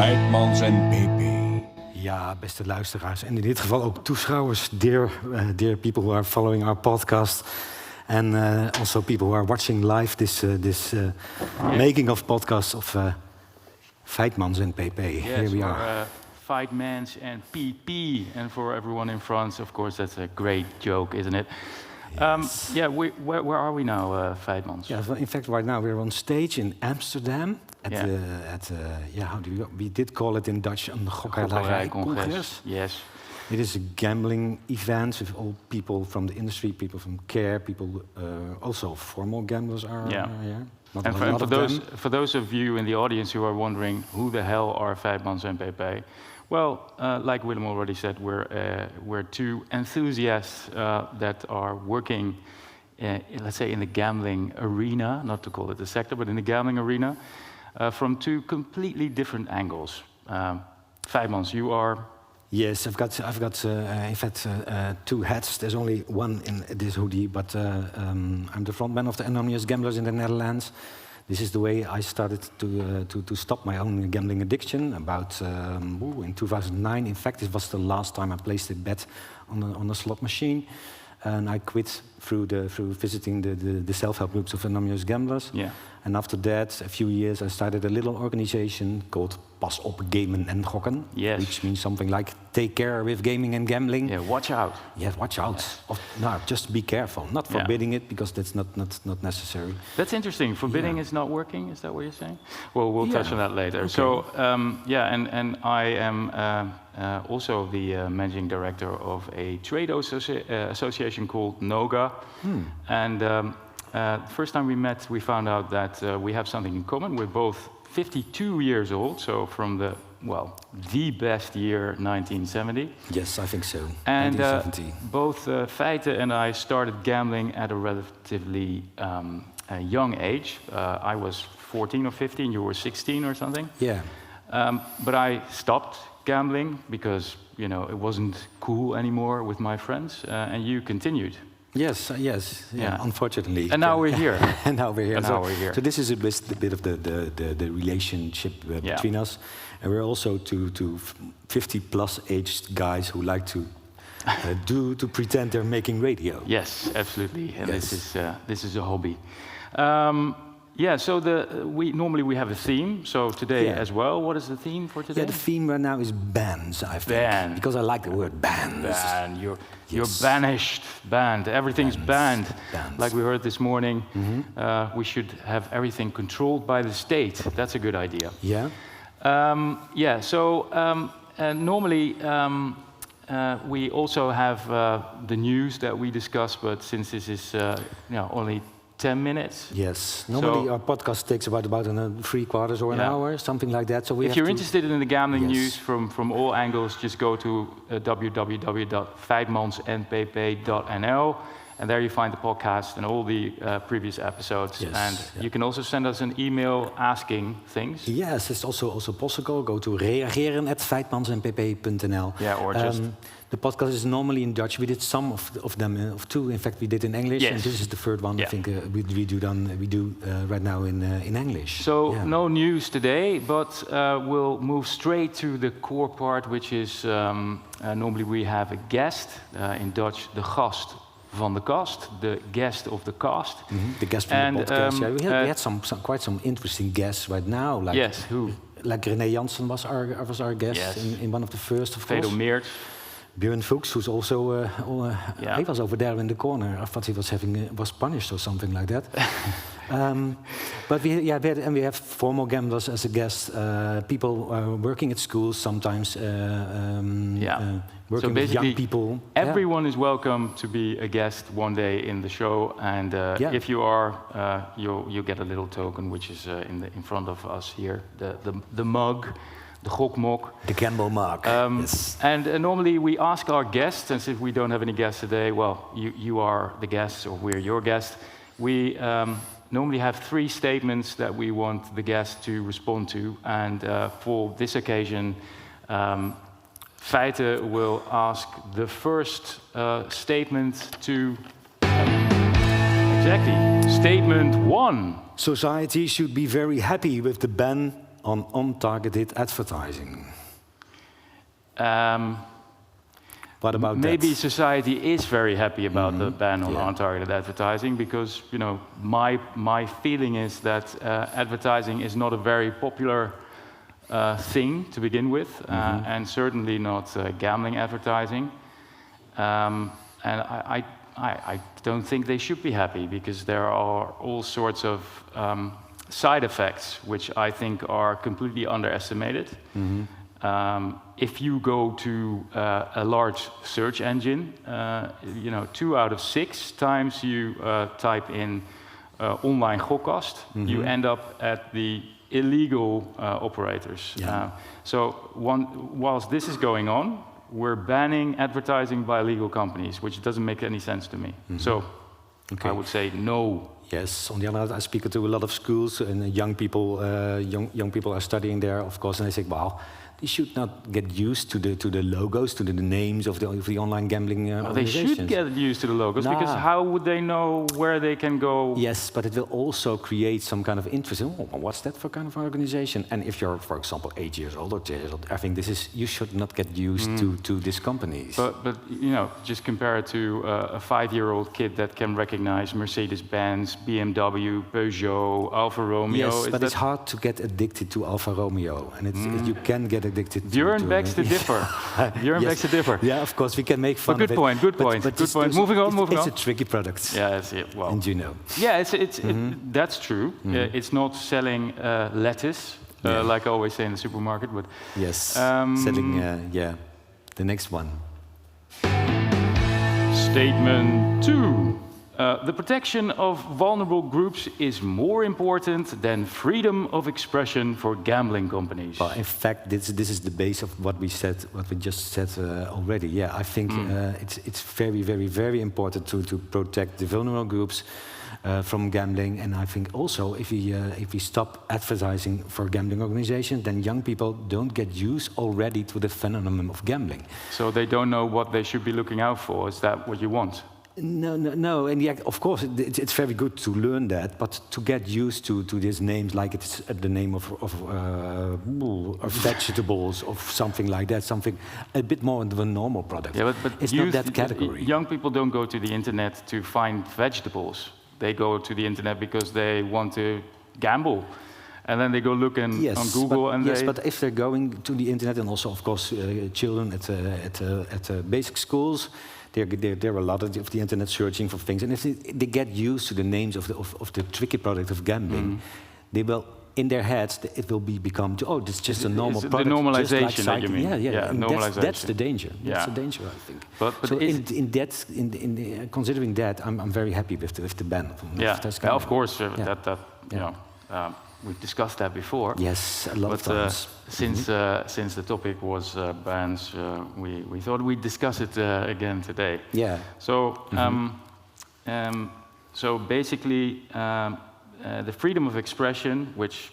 Feitmans en PeePee. Ja, beste luisteraars en in dit geval ook toeschouwers, dear people who are following our podcast, and also people who are watching live this making of podcast of Feitmans and PeePee. Yes, Here we are. Feitmans and PeePee, and for everyone in France, of course, that's a great joke, isn't it? Yes. Where are we now, Feitmans? Yeah, well, in fact, right now we're on stage in Amsterdam at we did call it in Dutch een gokkerijcongres. Yes. It is a gambling event with all people from the industry, people from care, people also formal gamblers are here. Not And a lot of them. for those of you in the audience who are wondering who the hell are Feitmans and PeePee, well, like Willem already said, we're two enthusiasts that are working, let's say, in the gambling arena, not to call it a sector, but in the gambling arena, from two completely different angles. Feitmans, you are. Yes, I've got in fact two hats. There's only one in this hoodie, but I'm the frontman of the Anonymous Gamblers in the Netherlands. This is the way I started to stop my own gambling addiction. About in 2009, in fact, it was the last time I placed a bet on a slot machine, and I quit through visiting the self-help groups of Anonymous Gamblers. Yeah. And after that, a few years, I started a little organization called Pas op gamen en gokken, Yes. which means something like take care with gaming and gambling. Yeah, watch out. Yeah, watch out. No, just be careful. Not forbidding it, because that's not necessary. That's interesting. Forbidding is not working. Is that what you're saying? Well, we'll touch on that later. Okay. So, and I am also the managing director of a trade association called NOGA. And the first time we met, we found out that we have something in common. We're both 52 years old, so from the best year, 1970. Yes, I think so. And 1970. both Feite and I started gambling at a relatively young age. I was 14 or 15, you were 16 or something. Yeah. But I stopped gambling because, it wasn't cool anymore with my friends, and you continued. Yes, unfortunately. And now we're here. And now we're here. So this is a bit of the relationship between us. And we're also two 50-plus aged guys who like to pretend they're making radio. Yes, absolutely. And Yes. this is a hobby. So we normally have a theme. So today as well, what is the theme for today? Yeah, the theme right now is bands, I think. Band. Because I like the word bands. Banned. You're banished. Banned. Everything's banned. Bands. Like we heard this morning, we should have everything controlled by the state. That's a good idea. Yeah? Normally we also have the news that we discuss, but since this is only 10 minutes. Yes. Normally our podcast takes about 3/4 or an hour, something like that. So if you're interested in the gambling Yes. news from all angles, just go to www.feitmansandpeepee.nl, and there you find the podcast and all the previous episodes. Yes, And you can also send us an email asking things. Yes, it's also possible. Go to reageren@feitmansandpeepee.nl. Yeah, or just... The podcast is normally in Dutch. We did some of them, of two. In fact, we did in English, Yes. and this is the third one. Yeah. I think we do right now in English. So no news today, but we'll move straight to the core part, which is normally we have a guest, in Dutch de gast van de kast, the guest of the cast. The guest from the podcast. We had quite some interesting guests right now. Like, yes, who? Like René Jansen was our guest in one of the first, of course. Vedo Meert. Björn Fuchs, who's also he was over there in the corner. I thought he was punished or something like that. But we have formal gamblers as a guest. People working at schools sometimes. Working with young people. Everyone is welcome to be a guest one day in the show, and if you are, you'll get a little token, which is in front of us here, the mug. The gokmok. The gamble mug. Yes. And normally we ask our guests, and since we don't have any guests today, well, you are the guests, or we're your guest. We normally have 3 statements that we want the guest to respond to. And for this occasion, Feite will ask the first statement to... Exactly. Statement 1. Society should be very happy with the ban on targeted advertising. What about maybe that? society is very happy about the ban on untargeted advertising because my feeling is that advertising is not a very popular thing to begin with, and certainly not gambling advertising. And I don't think they should be happy because there are all sorts of side effects which I think are completely underestimated. If you go to a large search engine, 2 out of 6 times you type in online gokkast, you end up at the illegal operators. So whilst this is going on, we're banning advertising by legal companies, which doesn't make any sense to me. So I would say no. Yes. On the other hand, I speak to a lot of schools, and young people are studying there, of course, and they say, "Wow, they should not get used to the logos, to the names of the online gambling organizations." They should get used to the logos because how would they know where they can go? Yes, but it will also create some kind of interest. Oh, what's that for kind of organization? And if you're, for example, 8 years old or 10 years old, I think you should not get used to these companies. But just compare it to a 5-year-old kid that can recognize Mercedes-Benz, BMW, Peugeot, Alfa Romeo. Yes, but it's hard to get addicted to Alfa Romeo, and you can get addicted. Björn begs to differ. Björn begs to differ. Yeah, of course we can make fun. But good point. Good point. Good point. Moving on. It's a tricky product. Yeah, well. And Yeah, that's true. It's not selling lettuce, like I always say in the supermarket. But yes, selling. The next one. Statement 2. The protection of vulnerable groups is more important than freedom of expression for gambling companies. Well, in fact, this is the base of what we just said already. Yeah, I think it's very, very, very important to protect the vulnerable groups from gambling. And I think also if we stop advertising for gambling organizations, then young people don't get used already to the phenomenon of gambling. So they don't know what they should be looking out for. Is that what you want? No, and yeah, of course, it's very good to learn that, but to get used to these names, like it's the name of vegetables, of something like that, something a bit more of a normal product. Yeah, but it's not that category. Young people don't go to the internet to find vegetables. They go to the internet because they want to gamble. And then they go look on Google. But if they're going to the internet, and also, of course, children at basic schools, there are a lot of the internet searching for things, and if they get used to the names of the tricky product of gambling, they will, in their heads, it will become this is just a normal product. The normalization, just like you mean? Yeah, normalization. That's the danger. That's the danger, I think. But so considering that, I'm very happy with the ban. Of course, we've discussed that before. Yes, a lot of times. Since the topic was bans, we thought we'd discuss it again today. Yeah. So, so basically, the freedom of expression, which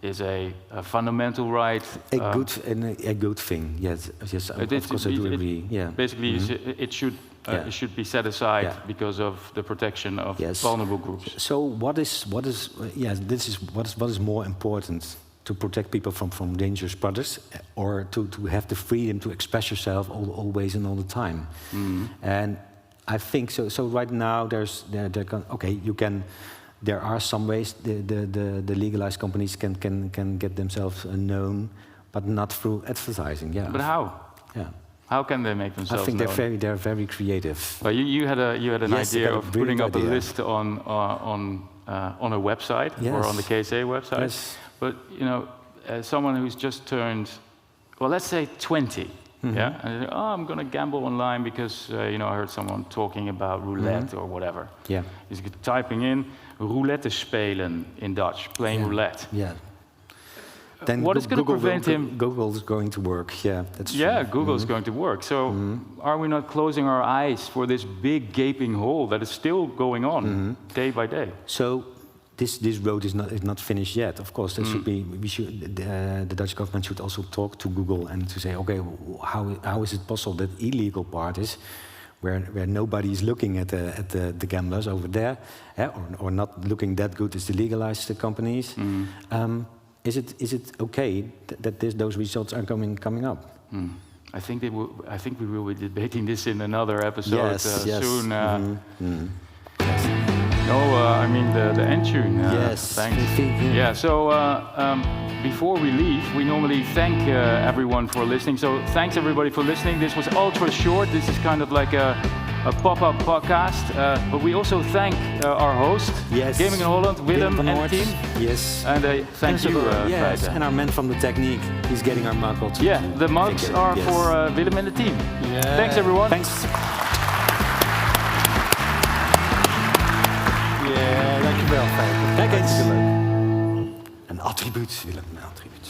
is a fundamental right. A good thing. Yes. Of course, I do agree. Basically, it should be set aside because of the protection of vulnerable groups. So what is more important, to protect people from dangerous products, or to have the freedom to express yourself always and all the time? And I think so. So right now there are some ways the legalized companies can get themselves known, but not through advertising. Yeah. But how? Yeah. How can they make themselves known? I think they're very creative. Well, you had an idea of putting up a list on a website or on the KSA website. Yes. But as someone who's just turned, well, let's say 20, and I'm going to gamble online because I heard someone talking about roulette or whatever. Yeah. He's typing in roulette spelen in Dutch, playing roulette. Yeah. Then what is going to prevent him? Google is going to work. Yeah, that's true. Yeah, Google is going to work. So are we not closing our eyes for this big gaping hole that is still going on day by day? So this road is not finished yet. Of course, there should be. The Dutch government should also talk to Google and to say, okay, how is it possible that illegal part is where nobody is looking at the gamblers over there, or not looking that good as the legalized companies. is it okay that those results are coming up? I think we will be debating this in another episode soon. No, I mean the end tune. Yes. Thanks. Yeah. So before we leave, we normally thank everyone for listening. So thanks everybody for listening. This was ultra short. This is kind of like a pop-up podcast. But we also thank our host, Gaming in Holland, Willem and team. Yes. And thank you, yes. And our man from the technique. He's getting our mug also. Yeah. The mugs are for Willem and the team. Yeah. Thanks everyone. Thanks. Ja, dankjewel, Feit. Kijk eens. Een attribuut, Willem, een attribuut.